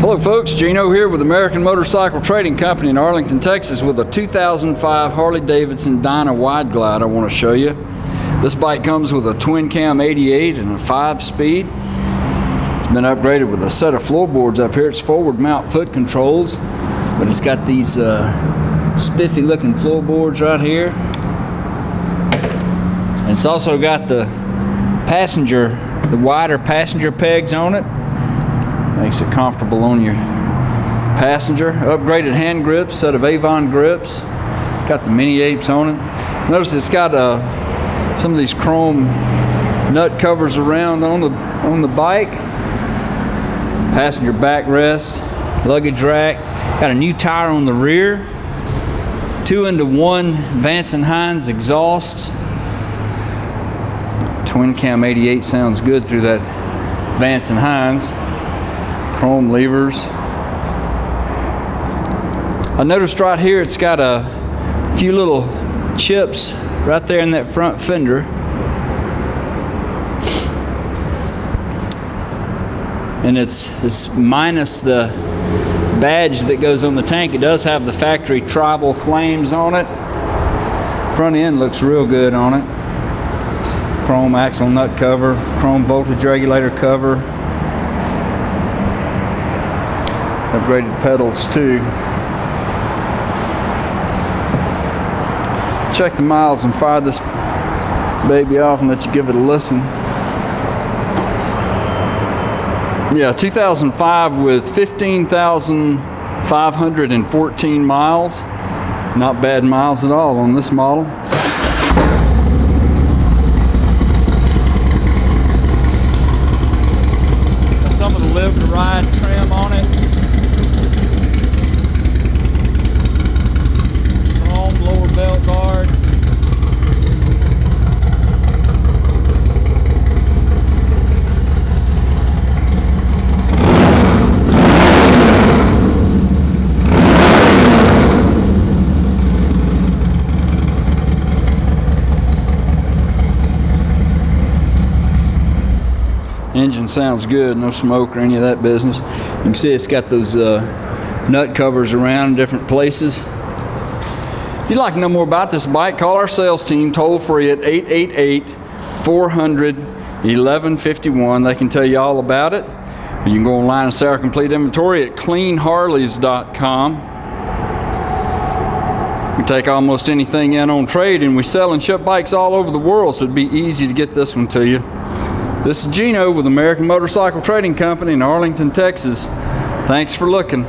Hello folks, Gino here with American Motorcycle Trading Company in Arlington, Texas with a 2005 Harley Davidson Dyna Wide Glide I want to show you. This bike comes with a twin cam 88 and a 5-speed. It's been upgraded with a set of floorboards up here. It's forward mount foot controls, but it's got these spiffy looking floorboards right here. And it's also got the wider passenger pegs on it. Makes it comfortable on your passenger. Upgraded hand grips, set of Avon grips. Got the mini apes on it. Notice it's got some of these chrome nut covers around on the bike. Passenger backrest, luggage rack. Got a new tire on the rear. 2-in-1 Vance & Hines exhausts. Twin cam 88 sounds good through that Vance & Hines. Chrome levers. I noticed right here it's got a few little chips right there in that front fender. And it's minus the badge that goes on the tank. It does have the factory tribal flames on it. Front end looks real good on it. Chrome axle nut cover, chrome voltage regulator cover. Upgraded pedals too. Check the miles and fire this baby off and let you give it a listen. Yeah, 2005 with 15,514 miles. Not bad miles at all on this model. Some of the live to ride trim on it. Belt guard. Engine sounds good, no smoke or any of that business. You can see it's got those nut covers around in different places. If you'd like to know more about this bike, call our sales team toll free at 888-400-1151. They can tell you all about it. You can go online and see our complete inventory at cleanharleys.com. We take almost anything in on trade, and we sell and ship bikes all over the world, so it'd be easy to get this one to you. This is Gino with American Motorcycle Trading Company in Arlington, Texas. Thanks for looking.